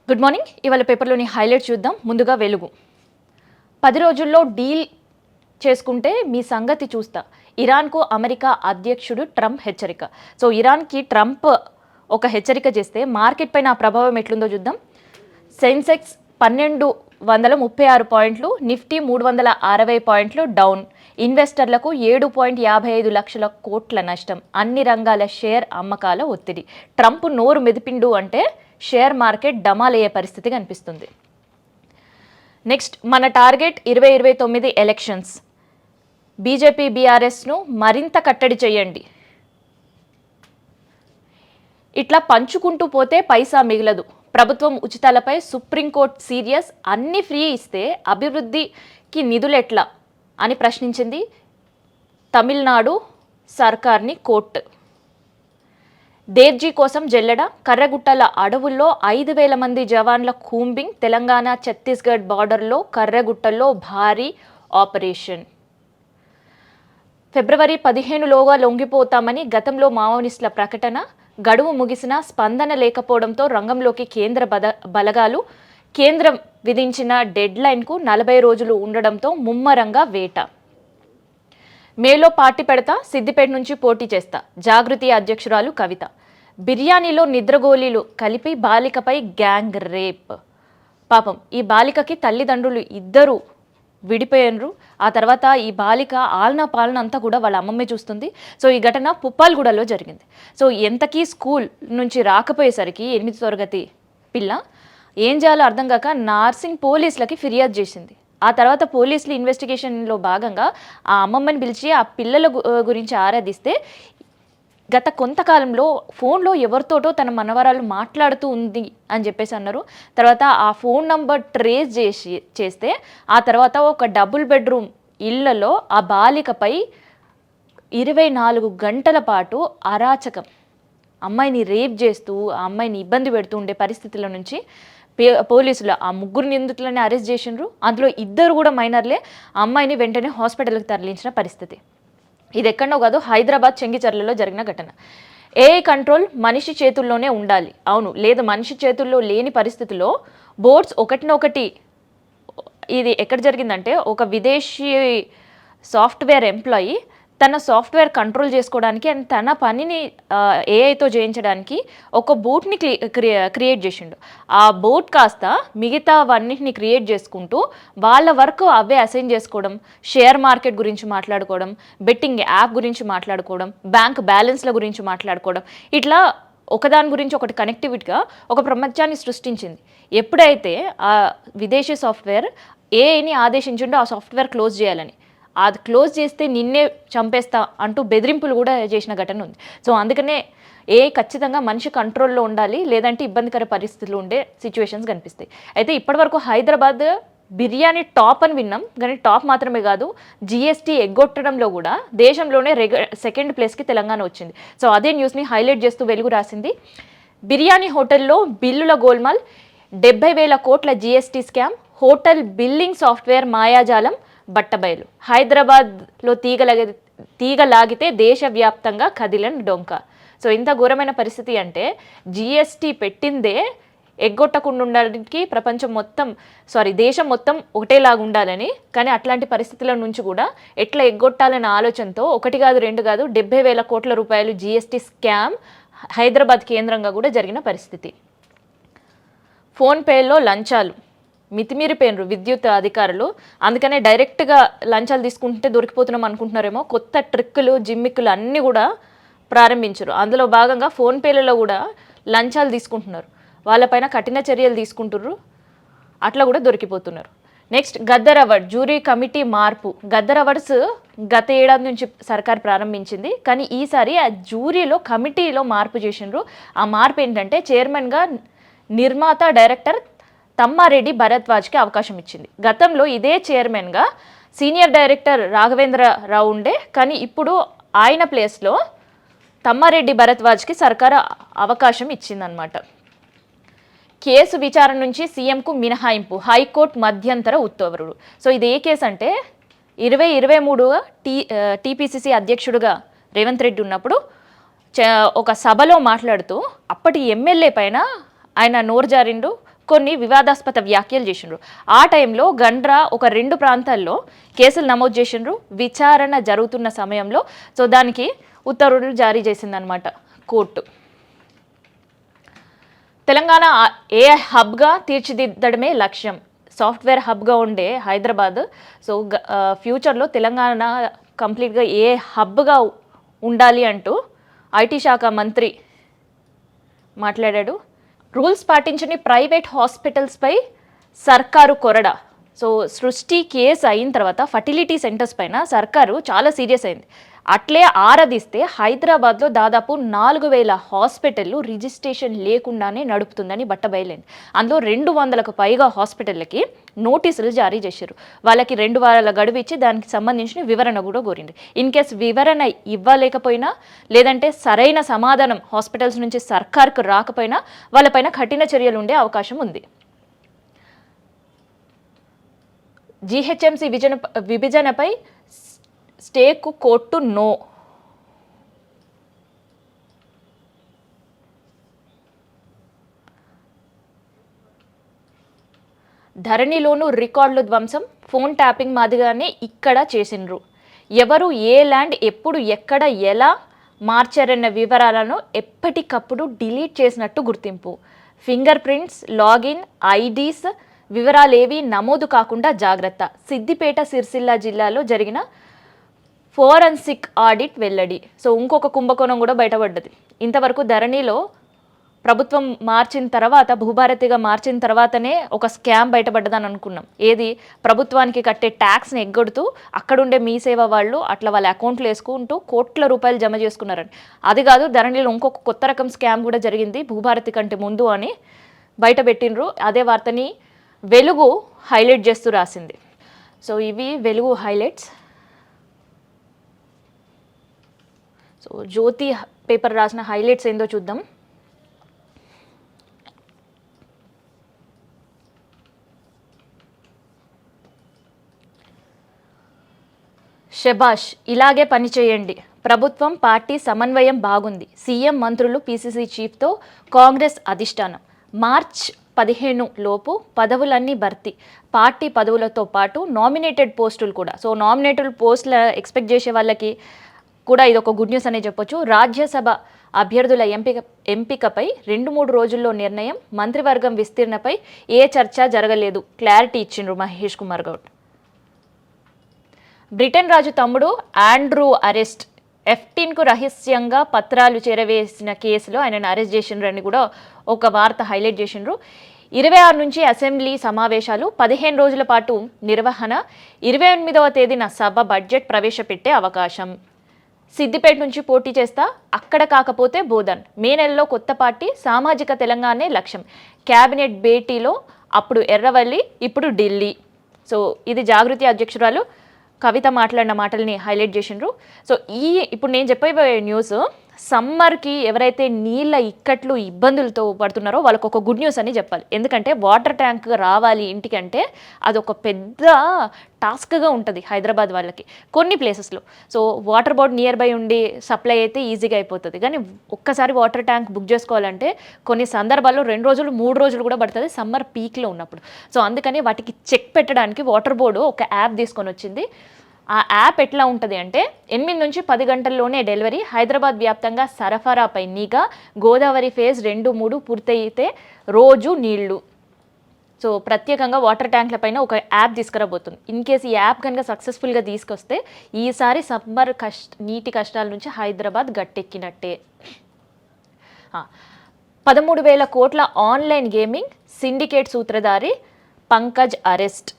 Good morning. ఇవాళ పేపర్లోని highlights చూద్దాం. ముందుగా వెలుగు. 10 రోజుల్లో డీల్ చేసుకుంటే మీ సంగతి చూస్తా. ఇరాన్కు అమెరికా అధ్యక్షుడు ట్రంప్ హెచ్చరిక. సో ఇరాన్కి ట్రంప్ ఒక హెచ్చరిక చేస్తే మార్కెట్ పైన ఆ ప్రభావం ఎట్లుందో చూద్దాం. సెన్సెక్స్ 1236 పాయింట్లు, నిఫ్టీ 360 పాయింట్లు డౌన్. ఇన్వెస్టర్లకు 7.55 లక్షల కోట్ల నష్టం. అన్ని రంగాల షేర్ అమ్మకాల ఒత్తిడి. ట్రంప్ నోరు మెదిపిండు అంటే షేర్ మార్కెట్ డమాలయ్యే పరిస్థితి కనిపిస్తుంది. నెక్స్ట్, మన టార్గెట్ 2029 ఎలక్షన్స్. బీజేపీ బీఆర్ఎస్ను మరింత కట్టడి చేయండి. ఇట్లా పంచుకుంటూ పోతే పైసా మిగలదు. ప్రభుత్వం ఉచితాలపై సుప్రీంకోర్టు సీరియస్. అన్ని ఫ్రీ ఇస్తే అభివృద్ధికి నిధులెట్లా అని ప్రశ్నించింది తమిళనాడు సర్కార్ని కోర్టు. దేవ్జీ కోసం జల్లెడ. కర్రగుట్టల అడవుల్లో 5,000 మంది జవాన్ల కూంబింగ్. తెలంగాణ ఛత్తీస్గఢ్ బార్డర్లో కర్రగుట్టల్లో భారీ ఆపరేషన్. ఫిబ్రవరి 15లోగా లొంగిపోతామని గతంలో మావోయిస్టుల ప్రకటన. గడువు ముగిసినా స్పందన లేకపోవడంతో రంగంలోకి కేంద్ర బలగాలు. కేంద్రం విధించిన డెడ్ లైన్కు 40 రోజులు ఉండడంతో ముమ్మరంగా వేట. మేలో పార్టీ పెడతా, సిద్దిపేట నుంచి పోటీ చేస్తా. జాగృతి అధ్యక్షురాలు కవిత. బిర్యానీలో నిద్రగోళీలు కలిపి బాలికపై గ్యాంగ్ రేప్. పాపం ఈ బాలికకి తల్లిదండ్రులు ఇద్దరు విడిపోయినరు. ఆ తర్వాత ఈ బాలిక ఆలనా పాలన అంతా కూడా వాళ్ళ అమ్మమ్మే చూస్తుంది. సో ఈ ఘటన పుప్పాల్గూడలో జరిగింది. సో ఎంతకీ స్కూల్ నుంచి రాకపోయేసరికి 8వ తరగతి పిల్ల ఏం చేయాలో అర్థం కాక నర్సింగ్ పోలీసులకి ఫిర్యాదు చేసింది. ఆ తర్వాత పోలీసులు ఇన్వెస్టిగేషన్లో భాగంగా ఆ అమ్మమ్మని పిలిచి ఆ పిల్లల గురించి ఆరాధిస్తే గత కొంతకాలంలో ఫోన్లో ఎవరితోటో తన మనవరాలు మాట్లాడుతూ ఉంది అని చెప్పేసి అన్నారు. తర్వాత ఆ ఫోన్ నంబర్ ట్రేస్ చేస్తే ఆ తర్వాత ఒక డబుల్ బెడ్రూమ్ ఇళ్లలో ఆ బాలికపై 24 గంటల పాటు అరాచకం, అమ్మాయిని రేప్ చేస్తూ ఆ అమ్మాయిని ఇబ్బంది పెడుతూ ఉండే పరిస్థితుల నుంచి పోలీసులు ఆ 3 నిందితులని అరెస్ట్ చేసిండ్రు. అందులో 2 కూడా మైనర్లే. ఆ అమ్మాయిని వెంటనే హాస్పిటల్కి తరలించిన పరిస్థితి. ఇది ఎక్కడో కాదు, హైదరాబాద్ చెంగిచెర్లలో జరిగిన ఘటన. ఏఐ కంట్రోల్ మనిషి చేతుల్లోనే ఉండాలి. అవును, లేదు మనిషి చేతుల్లో లేని పరిస్థితుల్లో బోర్డ్స్ ఒకటినొకటి. ఇది ఎక్కడ జరిగిందంటే ఒక విదేశీ సాఫ్ట్వేర్ ఎంప్లాయీ తన సాఫ్ట్వేర్ కంట్రోల్ చేసుకోవడానికి అండ్ తన పనిని ఏఐతో చేయించడానికి ఒక బోట్ని క్రియేట్ చేసిండు. ఆ బోట్ కాస్త మిగతావన్నిటిని క్రియేట్ చేసుకుంటూ వాళ్ళ వర్క్ అవే అసైన్ చేసుకోవడం, షేర్ మార్కెట్ గురించి మాట్లాడుకోవడం, బెట్టింగ్ యాప్ గురించి మాట్లాడుకోవడం, బ్యాంక్ బ్యాలెన్స్ల గురించి మాట్లాడుకోవడం, ఇట్లా ఒకదాని గురించి ఒకటి కనెక్టివిటీగా ఒక ప్రపంచాన్ని సృష్టించింది. ఎప్పుడైతే ఆ విదేశీ సాఫ్ట్వేర్ ఏఐని ఆదేశించిండో ఆ సాఫ్ట్వేర్ క్లోజ్ చేయాలని, అది క్లోజ్ చేస్తే నిన్నే చంపేస్తా అంటూ బెదిరింపులు కూడా చేసిన ఘటన ఉంది. సో అందుకనే ఖచ్చితంగా మనిషి కంట్రోల్లో ఉండాలి, లేదంటే ఇబ్బందికర పరిస్థితులు ఉండే సిచ్యువేషన్స్ కనిపిస్తాయి. అయితే ఇప్పటివరకు హైదరాబాద్ బిర్యానీ టాప్ అని విన్నాం, కానీ టాప్ మాత్రమే కాదు, జిఎస్టీ ఎగ్గొట్టడంలో కూడా దేశంలోనే సెకండ్ ప్లేస్కి తెలంగాణ వచ్చింది. సో అదే న్యూస్ని హైలైట్ చేస్తూ వెలుగు రాసింది. బిర్యానీ హోటల్లో బిల్లుల గోల్మాల్, 70,000 కోట్ల GST scam, hotel billing software మాయాజాలం బట్టబయలు. హైదరాబాద్లో తీగలాగితే దేశవ్యాప్తంగా కదిలని డొంక. సో ఇంత ఘోరమైన పరిస్థితి అంటే జిఎస్టీ పెట్టిందే ఎగ్గొట్టకుండా ఉండడానికి దేశం మొత్తం ఒకటేలాగా ఉండాలని. కానీ అట్లాంటి పరిస్థితుల నుంచి కూడా ఎట్లా ఎగ్గొట్టాలనే ఆలోచనతో 1 కాదు 2 కాదు 70,000 కోట్ల రూపాయలు జిఎస్టీ స్కామ్ హైదరాబాద్ కేంద్రంగా కూడా జరిగిన పరిస్థితి. ఫోన్పేలో లంచాలు మితిమీరిపోయినరు విద్యుత్ అధికారులు. అందుకనే డైరెక్ట్గా లంచాలు తీసుకుంటే దొరికిపోతున్నాం అనుకుంటున్నారేమో. కొత్త ట్రిక్కులు, జిమ్మిక్కులు అన్నీ కూడా ప్రారంభించారు. అందులో భాగంగా ఫోన్పేలలో కూడా లంచాలు తీసుకుంటున్నారు. వాళ్ళపైన కఠిన చర్యలు తీసుకుంటున్నారు. అట్లా కూడా దొరికిపోతున్నారు. Next, Gaddar award jury committee మార్పు. గద్దర్ అవార్డ్స్ గత ఏడాది నుంచి సర్కార్ ప్రారంభించింది, కానీ ఈసారి ఆ జ్యూరీలో కమిటీలో మార్పు చేసిండ్రు. ఆ మార్పు ఏంటంటే చైర్మన్గా నిర్మాత డైరెక్టర్ తమ్మారెడ్డి భరద్వాజ్కి అవకాశం ఇచ్చింది. గతంలో ఇదే చైర్మన్గా సీనియర్ డైరెక్టర్ రాఘవేంద్రరావు ఉండే, కానీ ఇప్పుడు ఆయన ప్లేస్లో తమ్మారెడ్డి భరద్వాజ్కి సర్కారు అవకాశం ఇచ్చిందనమాట. కేసు విచారణ నుంచి సీఎంకు మినహాయింపు, హైకోర్టు మధ్యంతర ఉత్తర్వులు. సో ఇది ఏ కేసు అంటే 2023 టీపీసీసీ అధ్యక్షుడుగా రేవంత్ రెడ్డి ఉన్నప్పుడు ఒక సభలో మాట్లాడుతూ అప్పటి ఎమ్మెల్యే పైన ఆయన నోరు జారిండు, కొన్ని వివాదాస్పద వ్యాఖ్యలు చేసిండ్రు. ఆ టైంలో గండ్రా ఒక 2 ప్రాంతాల్లో కేసులు నమోదు చేసిండ్రు. విచారణ జరుగుతున్న సమయంలో సో దానికి ఉత్తర్వులు జారీ చేసిందనమాట కోర్టు. తెలంగాణ ఏఐ హబ్గా తీర్చిదిద్దడమే లక్ష్యం. సాఫ్ట్వేర్ హబ్గా ఉండే హైదరాబాద్ సో ఫ్యూచర్లో తెలంగాణ కంప్లీట్గా ఏఐ హబ్గా ఉండాలి అంటూ ఐటీ శాఖ మంత్రి మాట్లాడాడు. రూల్స్ పాటించని ప్రైవేట్ హాస్పిటల్స్పై సర్కారు కొరడ. సో సృష్టి కేసు అయిన తర్వాత ఫర్టిలిటీ సెంటర్స్ పైన సర్కారు చాలా సీరియస్ అయింది. అట్లే ఆరాధిస్తే హైదరాబాద్లో దాదాపు 4,000 హాస్పిటళ్ళు రిజిస్ట్రేషన్ లేకుండానే నడుపుతుందని బట్టబయలైంది. అందులో 200కు పైగా హాస్పిటళ్ళకి నోటీసులు జారీ చేశారు. వాళ్ళకి 2 వారాల గడువు ఇచ్చి దానికి సంబంధించిన వివరణ కూడా కోరింది. ఇన్ కేస్ వివరణ ఇవ్వలేకపోయినా లేదంటే సరైన సమాధానం హాస్పిటల్స్ నుంచి సర్కార్కు రాకపోయినా వాళ్ళపైన కఠిన చర్యలు ఉండే అవకాశం ఉంది. జీహెచ్ఎంసీ విభజనపై స్టేకు కోర్టు నో. ధరణిలోనూ రికార్డులు ధ్వంసం, ఫోన్ ట్యాపింగ్ మాదిరిగానే ఇక్కడ చేసిండ్రు. ఎవరు ఏ ల్యాండ్ ఎప్పుడు ఎక్కడ ఎలా మార్చారన్న వివరాలను ఎప్పటికప్పుడు డిలీట్ చేసినట్టు గుర్తింపు. ఫింగర్ ప్రింట్స్, లాగిన్ ఐడీస్ వివరాలేవి నమోదు కాకుండా జాగ్రత్త. సిద్దిపేట సిరిసిల్ల జిల్లాలో జరిగిన ఫోరెన్సిక్ ఆడిట్ వెల్లడి. సో ఇంకొక కుంభకోణం కూడా బయటపడ్డది. ఇంతవరకు ధరణిలో ప్రభుత్వం మార్చిన తర్వాత భూభారతిగా మార్చిన తర్వాతనే ఒక స్కామ్ బయటపడ్డదని అనుకున్నాం. ఏది ప్రభుత్వానికి కట్టే ట్యాక్స్ని ఎగ్గొడుతూ అక్కడుండే మీ సేవ వాళ్ళు అట్లా వాళ్ళ అకౌంట్లు వేసుకుంటూ కోట్ల రూపాయలు జమ చేసుకున్నారని. అది కాదు, ధరణిలో ఇంకొక కొత్త రకం స్కామ్ కూడా జరిగింది భూభారతి కంటే ముందు అని బయట పెట్టినరు. అదే వార్తని వెలుగు హైలైట్ చేస్తూ రాసింది. సో ఇవి వెలుగు హైలైట్స్. సో జ్యోతి పేపర్ రాసిన హైలైట్స్ ఏందో చూద్దాం. శబాష్, ఇలాగే పనిచేయండి. ప్రభుత్వం పార్టీ సమన్వయం బాగుంది. సీఎం మంత్రులు పీసీసీ చీఫ్తో కాంగ్రెస్ అధిష్టానం. మార్చ్ 15 లోపు పదవులన్నీ భర్తీ. పార్టీ పదవులతో పాటు నామినేటెడ్ పోస్టులు కూడా. సో నామినేటెడ్ పోస్టుల ఎక్స్పెక్ట్ చేసే వాళ్ళకి కూడా ఇది ఒక గుడ్ న్యూస్ అనే చెప్పొచ్చు. రాజ్యసభ అభ్యర్థుల ఎంపికపై 2-3 రోజుల్లో నిర్ణయం. మంత్రివర్గం విస్తీర్ణపై ఏ చర్చ జరగలేదు. క్లారిటీ ఇచ్చిండ్రు మహేష్ కుమార్ గౌడ్. బ్రిటన్ రాజు తమ్ముడు ఆండ్రూ అరెస్ట్. F-15కు రహస్యంగా పత్రాలు చేరవేసిన కేసులో ఆయనను అరెస్ట్ చేసిండ్రని కూడా ఒక వార్త హైలైట్ చేసిండ్రు. 26 నుంచి అసెంబ్లీ సమావేశాలు, 15 రోజుల పాటు నిర్వహణ. 28వ తేదీన సభ బడ్జెట్ ప్రవేశపెట్టే అవకాశం. సిద్దిపేట నుంచి పోటీ చేస్తా, అక్కడ కాకపోతే బోధన్. మే నెలలో కొత్త పార్టీ, సామాజిక తెలంగాణే లక్ష్యం. క్యాబినెట్ భేటీలో అప్పుడు ఎర్రవల్లి, ఇప్పుడు ఢిల్లీ. సో ఇది జాగృతి అధ్యక్షురాలు కవిత మాట్లాడిన మాటల్ని హైలైట్ చేసిండ్రు. సో ఇప్పుడు నేను చెప్పబోయే న్యూస్ సమ్మర్కి ఎవరైతే నీళ్ళ ఇక్కట్లు ఇబ్బందులతో పడుతున్నారో వాళ్ళకు ఒక గుడ్ న్యూస్ అని చెప్పాలి. ఎందుకంటే వాటర్ ట్యాంక్ రావాలి ఇంటికి అంటే అదొక పెద్ద టాస్క్గా ఉంటుంది హైదరాబాద్ వాళ్ళకి కొన్ని ప్లేసెస్లో. So water board near by ఉండి సప్లై అయితే ఈజీగా అయిపోతుంది. కానీ ఒక్కసారి వాటర్ ట్యాంక్ బుక్ చేసుకోవాలంటే కొన్ని సందర్భాల్లో 2 రోజులు 3 రోజులు కూడా పడుతుంది సమ్మర్ పీక్లో ఉన్నప్పుడు. సో అందుకని వాటికి చెక్ పెట్టడానికి వాటర్ బోర్డు ఒక యాప్ తీసుకొని వచ్చింది. ఆ యాప్ ఎట్లా ఉంటుంది అంటే 8 నుంచి 10 గంటల్లోనే డెలివరీ. హైదరాబాద్ వ్యాప్తంగా సరఫరాపై నిఘా. గోదావరి ఫేజ్ 2, 3 పూర్తయితే రోజు నీళ్లు. సో ప్రత్యేకంగా వాటర్ ట్యాంక్ల పైన ఒక యాప్ తీసుకురాబోతుంది. ఇన్ కేసు ఈ యాప్ కనుక సక్సెస్ఫుల్గా తీసుకొస్తే ఈసారి సమ్మర్ నీటి కష్టాల నుంచి హైదరాబాద్ గట్టెక్కినట్టే. 13,000 కోట్ల ఆన్లైన్ గేమింగ్ సిండికేట్ సూత్రధారి పంకజ్ అరెస్ట్.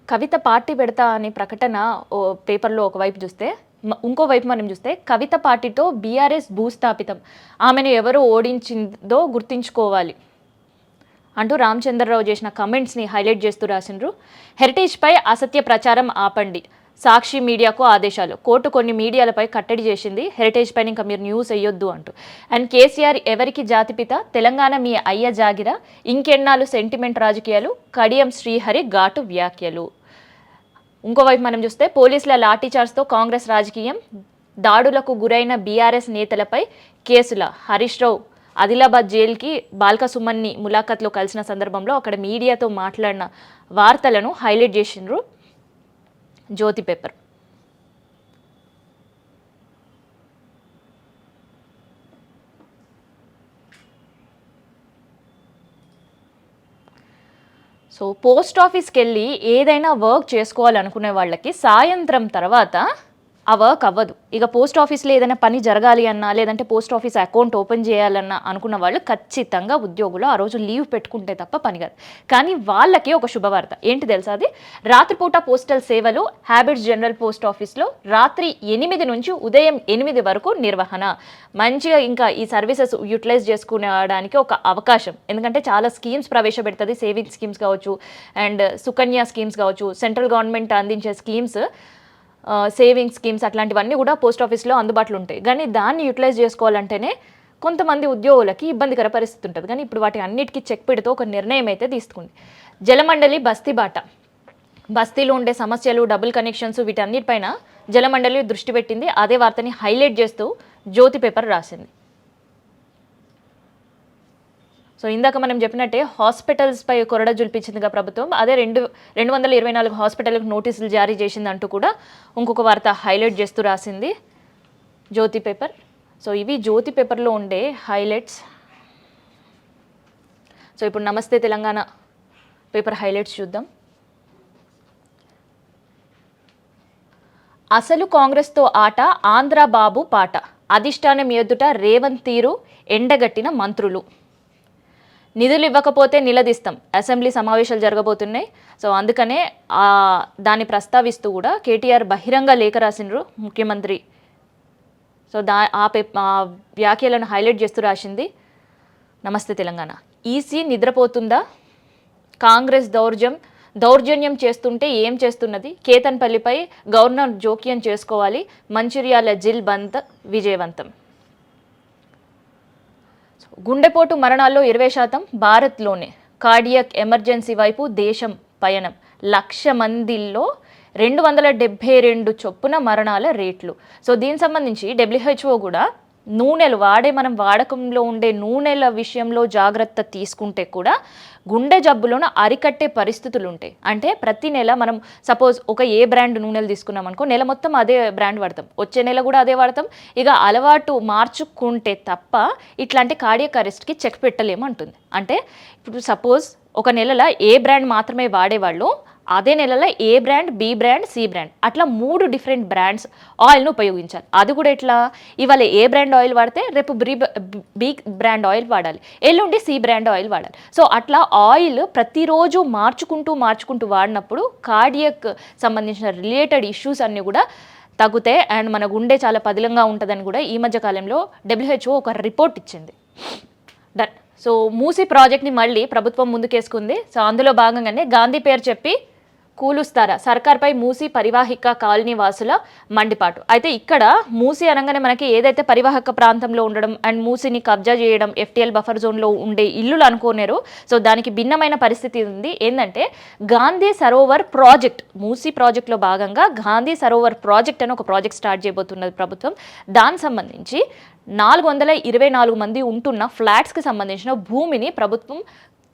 కవిత పార్టీ పెడతా అనే ప్రకటన పేపర్లో ఒకవైపు చూస్తే, ఇంకోవైపు మనం చూస్తే కవిత పార్టీతో బీఆర్ఎస్ భూస్థాపితం, ఆమెను ఎవరు ఓడించిందో గుర్తించుకోవాలి అంటూ రామచంద్రరావు చేసిన కమెంట్స్ని హైలైట్ చేస్తూ రాసిండ్రు. హెరిటేజ్పై అసత్య ప్రచారం ఆపండి. సాక్షి మీడియాకు ఆదేశాలు. కోర్టు కొన్ని మీడియాలపై కట్టడి చేసింది. హెరిటేజ్ పైన ఇంకా మీరు న్యూస్ వేయొద్దు అంటూ. అండ్ కేసీఆర్ ఎవరికి జాతిపిత, తెలంగాణ మీ అయ్య జాగిర, ఇంకెన్నాళ్ళు సెంటిమెంట్ రాజకీయాలు, కడియం శ్రీహరి ఘాటు వ్యాఖ్యలు. ఇంకోవైపు మనం చూస్తే పోలీసుల లాఠీచార్జ్తో కాంగ్రెస్ రాజకీయం, దాడులకు గురైన బీఆర్ఎస్ నేతలపై కేసుల. హరీష్ రావు ఆదిలాబాద్ జైలుకి బాల్క సుమన్ని ములాఖత్లో కలిసిన సందర్భంలో అక్కడ మీడియాతో మాట్లాడిన వార్తలను హైలైట్ చేసిండ్రు జ్యోతి పేపర్. సో పోస్ట్ ఆఫీస్కి వెళ్ళి ఏదైనా వర్క్ చేసుకోవాలనుకునే వాళ్ళకి సాయంత్రం తర్వాత ఆ వర్క్ అవ్వదు. ఇక పోస్ట్ ఆఫీస్లో ఏదైనా పని జరగాలి అన్నా, లేదంటే పోస్ట్ ఆఫీస్ అకౌంట్ ఓపెన్ చేయాలన్నా అనుకున్న వాళ్ళు ఖచ్చితంగా ఉద్యోగులు ఆ రోజు లీవ్ పెట్టుకుంటే తప్ప పని కాదు. కానీ వాళ్ళకి ఒక శుభవార్త ఏంటి తెలుసా? అది రాత్రిపూట పోస్టల్ సేవలు హ్యాబిట్స్ జనరల్ పోస్ట్ ఆఫీస్లో రాత్రి 8 నుంచి ఉదయం 8 వరకు నిర్వహణ. మంచిగా ఇంకా ఈ సర్వీసెస్ యూటిలైజ్ చేసుకునేడానికి ఒక అవకాశం. ఎందుకంటే చాలా స్కీమ్స్ ప్రవేశపెడుతుంది. సేవింగ్ స్కీమ్స్ కావచ్చు, అండ్ సుకన్య స్కీమ్స్ కావచ్చు, సెంట్రల్ గవర్నమెంట్ అందించే స్కీమ్స్, సేవింగ్ స్కీమ్స్ అట్లాంటివన్నీ కూడా పోస్ట్ ఆఫీస్లో అందుబాటులో ఉంటాయి. కానీ దాన్ని యూటిలైజ్ చేసుకోవాలంటేనే కొంతమంది ఉద్యోగులకి ఇబ్బందికర పరిస్థితి ఉంటుంది. కానీ ఇప్పుడు వాటి అన్నిటికీ చెక్ పెడుతూ ఒక నిర్ణయం అయితే తీసుకుంది. జలమండలి బస్తీ బాట. బస్తీలో ఉండే సమస్యలు, డబుల్ కనెక్షన్స్, వీటన్నిటిపైన జలమండలి దృష్టి పెట్టింది. అదే వార్తని హైలైట్ చేస్తూ జ్యోతి పేపర్ రాసింది. సో ఇందాక మనం చెప్పినట్టే హాస్పిటల్స్పై కొరడ జుల్పించిందిగా ప్రభుత్వం. అదే 224 హాస్పిటల్కి నోటీసులు జారీ చేసిందంటూ కూడా ఇంకొక వార్త హైలైట్ చేస్తూ రాసింది జ్యోతి పేపర్. సో ఇవి జ్యోతి పేపర్లో ఉండే హైలైట్స్. సో ఇప్పుడు నమస్తే తెలంగాణ పేపర్ హైలైట్స్ చూద్దాం. అసలు కాంగ్రెస్తో ఆట, ఆంధ్ర బాబు పాట, అధిష్టానం ఎదుట రేవంత్ తీరు ఎండగట్టిన మంత్రులు. నిధులు ఇవ్వకపోతే నిలదీస్తాం. అసెంబ్లీ సమావేశాలు జరగబోతున్నాయి. సో అందుకనే దాన్ని ప్రస్తావిస్తూ కూడా కేటీఆర్ బహిరంగ లేఖ రాసిండ్రు ముఖ్యమంత్రి. సో ఆ వ్యాఖ్యలను హైలైట్ చేస్తూ రాసింది నమస్తే తెలంగాణ. ఈసీ నిద్రపోతుందా? కాంగ్రెస్ దౌర్జన్యం చేస్తుంటే ఏం చేస్తున్నది? కేతన్పల్లిపై గవర్నర్ జోక్యం చేసుకోవాలి. మంచిర్యాల జిల్ బంద్ విజయవంతం. గుండెపోటు మరణాల్లో 20% భారత్లోనే. కార్డియక్ ఎమర్జెన్సీ వైపు దేశం పయనం. 1,00,000 మందిలో 272 చొప్పున మరణాల రేట్లు. సో దీనికి సంబంధించి WHO కూడా మనం వాడకంలో ఉండే నూనెల విషయంలో జాగ్రత్త తీసుకుంటే కూడా గుండె జబ్బులను అరికట్టే పరిస్థితులు ఉంటాయి. అంటే ప్రతి నెల మనం సపోజ్ ఒక ఏ బ్రాండ్ నూనెలు తీసుకున్నాం అనుకో, నెల మొత్తం అదే బ్రాండ్ వాడతాం, వచ్చే నెల కూడా అదే వాడతాం. ఇక అలవాటు మార్చుకుంటే తప్ప ఇట్లాంటి కార్డియక్ అరెస్ట్కి చెక్ పెట్టలేము అంటుంది. అంటే ఇప్పుడు సపోజ్ ఒక నెలలో ఏ బ్రాండ్ మాత్రమే వాడేవాళ్ళు అదే నెలలో A brand, B brand, C brand అట్లా 3 డిఫరెంట్ బ్రాండ్స్ ఆయిల్ను ఉపయోగించాలి. అది కూడా ఎట్లా? ఇవాళ ఏ బ్రాండ్ ఆయిల్ వాడితే రేపు బి బ్రాండ్ ఆయిల్ వాడాలి, ఎల్లుండి సి బ్రాండ్ ఆయిల్ వాడాలి. సో అట్లా ఆయిల్ ప్రతిరోజు మార్చుకుంటూ వాడినప్పుడు కార్డియక్ సంబంధించిన రిలేటెడ్ ఇష్యూస్ అన్నీ కూడా తగ్గుతాయి. అండ్ మన గుండె చాలా పదిలంగా ఉంటుందని కూడా ఈ మధ్య కాలంలో WHO ఒక రిపోర్ట్ ఇచ్చింది. డన్. సో మూసీ ప్రాజెక్ట్ని మళ్ళీ ప్రభుత్వం ముందుకేసుకుంది. సో అందులో భాగంగానే గాంధీ పేరు చెప్పి కూలుస్తారా? సర్కార్పై మూసీ పరివాహిక కాలనీ వాసుల మండిపాటు. అయితే ఇక్కడ మూసీ అనగానే మనకి ఏదైతే పరివాహక ప్రాంతంలో ఉండడం అండ్ మూసీని కబ్జా చేయడం, FTL బఫర్ జోన్లో ఉండే ఇల్లులు అనుకోనేరు. సో దానికి భిన్నమైన పరిస్థితి ఉంది. ఏంటంటే గాంధీ సరోవర్ ప్రాజెక్ట్, మూసీ ప్రాజెక్ట్లో భాగంగా గాంధీ సరోవర్ ప్రాజెక్ట్ అని ఒక ప్రాజెక్ట్ స్టార్ట్ చేయబోతున్నది ప్రభుత్వం. దానికి సంబంధించి 424 మంది ఉంటున్న ఫ్లాట్స్కి సంబంధించిన భూమిని ప్రభుత్వం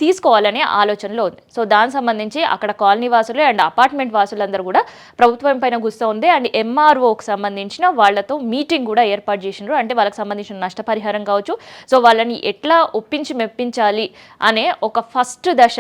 తీసుకోవాలనే ఆలోచనలో ఉంది. సో దానికి సంబంధించి అక్కడ కాలనీ వాసులు అండ్ అపార్ట్మెంట్ వాసులందరూ కూడా ప్రభుత్వం పైన గుస్తా ఉంది. అండ్ MROకి సంబంధించిన వాళ్ళతో మీటింగ్ కూడా ఏర్పాటు చేసినారు. అంటే వాళ్ళకి సంబంధించిన నష్టపరిహారం కావచ్చు, సో వాళ్ళని ఎట్లా మెప్పించాలి అనే ఒక ఫస్ట్ దశ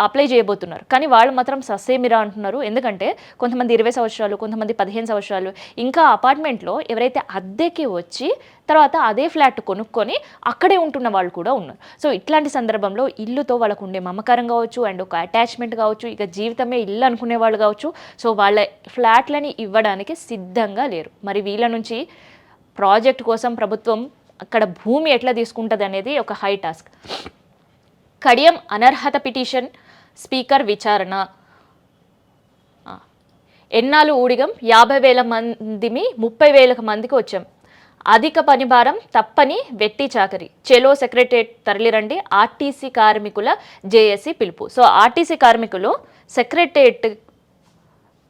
అప్లై చేయబోతున్నారు. కానీ వాళ్ళు మాత్రం ససేమిరా అంటున్నారు. ఎందుకంటే కొంతమంది 20 సంవత్సరాలు, కొంతమంది 15 సంవత్సరాలు, ఇంకా అపార్ట్మెంట్లో ఎవరైతే అద్దెకి వచ్చి తర్వాత అదే ఫ్లాట్ కొనుక్కొని అక్కడే ఉంటున్న వాళ్ళు కూడా ఉన్నారు. సో ఇట్లాంటి సందర్భంలో ఇల్లుతో వాళ్ళకు ఉండే మమకారం కావచ్చు అండ్ ఒక అటాచ్మెంట్ కావచ్చు, ఇక జీవితమే ఇల్లు అనుకునే వాళ్ళు కావచ్చు, సో వాళ్ళ ఫ్లాట్లని ఇవ్వడానికి సిద్ధంగా లేరు. మరి వీళ్ళ నుంచి ప్రాజెక్ట్ కోసం ప్రభుత్వం అక్కడ భూమి ఎట్లా తీసుకుంటుంది అనేది ఒక హై టాస్క్. కడియం అనర్హత పిటిషన్ స్పీకర్ విచారణ. ఎన్నాళ్ళు ఊడిగం 50,000 మందిమి 30,000 మందికి వచ్చాం. అధిక పని భారం తప్పని వెట్టి చాకరి. చెలో సెక్రటరేట్ తరలిరండి ఆర్టీసీ కార్మికుల జేఏసీ పిలుపు. సో ఆర్టీసీ కార్మికులు సెక్రటరేట్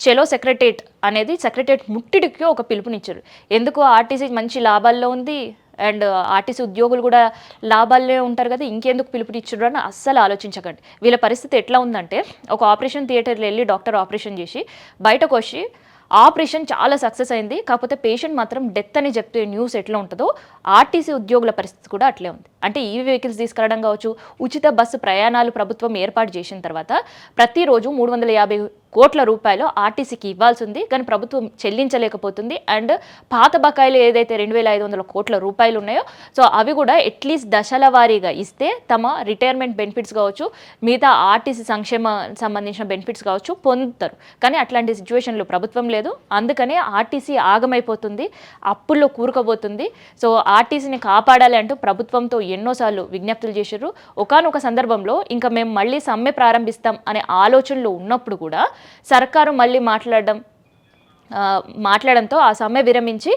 చెలో సెక్రటరేట్ అనేది సెక్రటరేట్ ముట్టిడికి ఒక పిలుపునిచ్చారు. ఎందుకు ఆర్టీసీ మంచి లాభాల్లో ఉంది అండ్ ఆర్టీసీ ఉద్యోగులు కూడా లాభాల్లో ఉంటారు కదా, ఇంకెందుకు పిలుపునిచ్చారు అని అస్సలు ఆలోచించకండి. వీళ్ళ పరిస్థితి ఎట్లా ఉందంటే, ఒక ఆపరేషన్ థియేటర్లో వెళ్ళి డాక్టర్ ఆపరేషన్ చేసి బయటకు వచ్చి ఆపరేషన్ చాలా సక్సెస్ అయింది, కాకపోతే పేషెంట్ మాత్రం డెత్ అని చెప్తే న్యూస్ ఎట్లా ఉంటుందో ఆర్టీసీ ఉద్యోగుల పరిస్థితి కూడా అట్లే ఉంది. అంటే ఈవీ వెహికల్స్ తీసుకురావడం కావచ్చు, ఉచిత బస్సు ప్రయాణాలు ప్రభుత్వం ఏర్పాటు చేసిన తర్వాత ప్రతిరోజు 350 కోట్ల రూపాయలు ఆర్టీసీకి ఇవ్వాల్సి ఉంది, కానీ ప్రభుత్వం చెల్లించలేకపోతుంది. అండ్ పాత బకాయిలు ఏదైతే 2,500 కోట్ల రూపాయలు ఉన్నాయో సో అవి కూడా అట్లీస్ట్ దశల వారీగా ఇస్తే తమ రిటైర్మెంట్ బెనిఫిట్స్ కావచ్చు, మిగతా ఆర్టీసీ సంక్షేమ సంబంధించిన బెనిఫిట్స్ కావచ్చు పొందుతారు. కానీ అట్లాంటి సిచ్యువేషన్లో ప్రభుత్వం లేదు, అందుకనే ఆర్టీసీ ఆగమైపోతుంది, అప్పుల్లో కూరుకోబోతుంది. సో ఆర్టీసీని కాపాడాలి అంటూ ప్రభుత్వంతో ఎన్నోసార్లు విజ్ఞప్తులు చేశారు. ఒకానొక సందర్భంలో ఇంకా మేము మళ్ళీ సమ్మె ప్రారంభిస్తాం అనే ఆలోచనలో ఉన్నప్పుడు కూడా సర్కారు మళ్ళీ మాట్లాడంతో ఆ సమ్మె విరమించి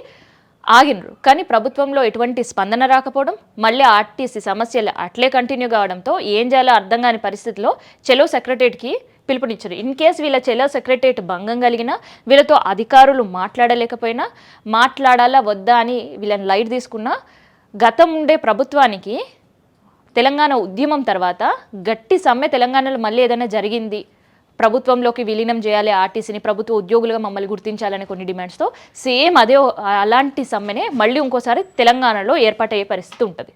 ఆగినరు. కానీ ప్రభుత్వంలో ఎటువంటి స్పందన రాకపోవడం, మళ్ళీ ఆర్టీసీ సమస్యలు అట్లే కంటిన్యూ కావడంతో ఏం చేయాలో అర్థం కాని పరిస్థితిలో చెలో సెక్రటరేట్కి పిలుపునిచ్చారు. ఇన్ కేస్ వీళ్ళ చెలో సెక్రటరేట్ భంగం కలిగినా, వీళ్ళతో అధికారులు మాట్లాడలేకపోయినా, మాట్లాడాలా వద్దా అని వీళ్ళని లైట్ తీసుకున్నా, గతం ఉండే ప్రభుత్వానికి తెలంగాణ ఉద్యమం తర్వాత గట్టి సమ్మె తెలంగాణలో మళ్ళీ ఏదైనా జరిగింది, ప్రభుత్వంలోకి విలీనం చేయాలి ఆర్టీసీని, ప్రభుత్వ ఉద్యోగులుగా మమ్మల్ని గుర్తించాలనే కొన్ని డిమాండ్స్తో సేమ్ అదే అలాంటి సమ్మెనే మళ్ళీ ఇంకోసారి తెలంగాణలో ఏర్పాటయ్యే పరిస్థితి ఉంటుంది.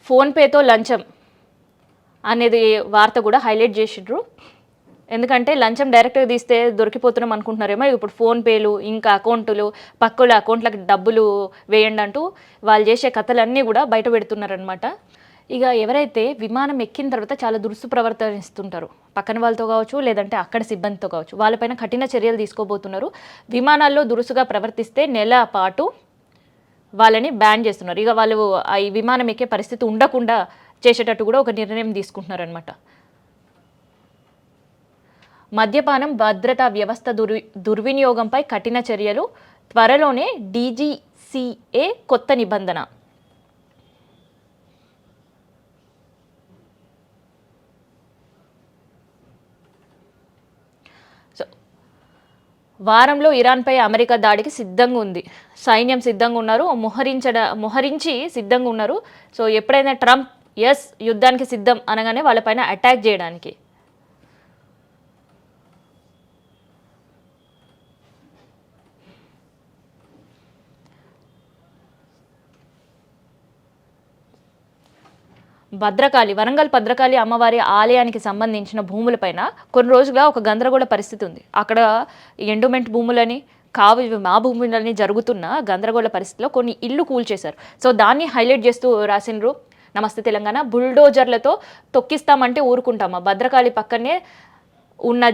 ఫోన్పేతో లంచం అనేది వార్త కూడా హైలైట్ చేసిండ్రు. ఎందుకంటే లంచం డైరెక్ట్గా తీస్తే దొరికిపోతున్నాం అనుకుంటున్నారేమో, ఇప్పుడు ఫోన్పేలు ఇంకా అకౌంటులు పక్కల అకౌంట్లకు డబ్బులు వేయండి అంటూ వాళ్ళు చేసే కథలన్నీ కూడా బయట పెడుతున్నారనమాట. ఇక ఎవరైతే విమానం ఎక్కిన తర్వాత చాలా దురుసు ప్రవర్తిస్తుంటారు, పక్కన వాళ్ళతో కావచ్చు లేదంటే అక్కడ సిబ్బందితో కావచ్చు, వాళ్ళపైన కఠిన చర్యలు తీసుకోబోతున్నారు. విమానాల్లో దురుసుగా ప్రవర్తిస్తే నెల పాటు వాళ్ళని బ్యాన్ చేస్తున్నారు. ఇక వాళ్ళు ఈ విమానం ఎక్కే పరిస్థితి ఉండకుండా చేసేటట్టు కూడా ఒక నిర్ణయం తీసుకుంటున్నారనమాట. మద్యపానం భద్రతా వ్యవస్థ దుర్వినియోగంపై కఠిన చర్యలు, త్వరలోనే డీజీసీఏ కొత్త నిబంధన. వారంలో ఇరాన్పై అమెరికా దాడికి సిద్ధంగా ఉంది, సైన్యం సిద్ధంగా ఉన్నారు, మోహరించి సిద్ధంగా ఉన్నారు. సో ఎప్పుడైనా ట్రంప్ ఎస్ యుద్ధానికి సిద్ధం అనగానే వాళ్ళపైన అటాక్ చేయడానికి. వరంగల్ భద్రకాళి అమ్మవారి ఆలయానికి సంబంధించిన భూములపైన కొన్ని రోజులుగా ఒక గందరగోళ పరిస్థితి ఉంది. అక్కడ ఎండోమెంట్ భూములని మా భూములని జరుగుతున్న గందరగోళ పరిస్థితిలో కొన్ని ఇల్లు కూల్చేశారు. సో దాన్ని హైలైట్ చేస్తూ రాసినరు, నమస్తే తెలంగాణ బుల్డోజర్లతో తొక్కిస్తామంటే ఊరుకుంటామా, భద్రకాళి పక్కనే ఉన్న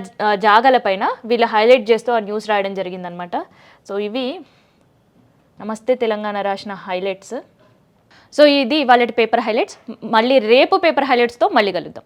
జాగాలపైన వీళ్ళు హైలైట్ చేస్తూ ఆ న్యూస్ రాయడం జరిగిందనమాట. సో ఇవి నమస్తే తెలంగాణ రాసిన హైలైట్స్. సో ఇది ఇవాళ పేపర్ హైలైట్స్. మళ్ళీ రేపు పేపర్ హైలైట్స్తో మళ్ళీ కలుద్దాం.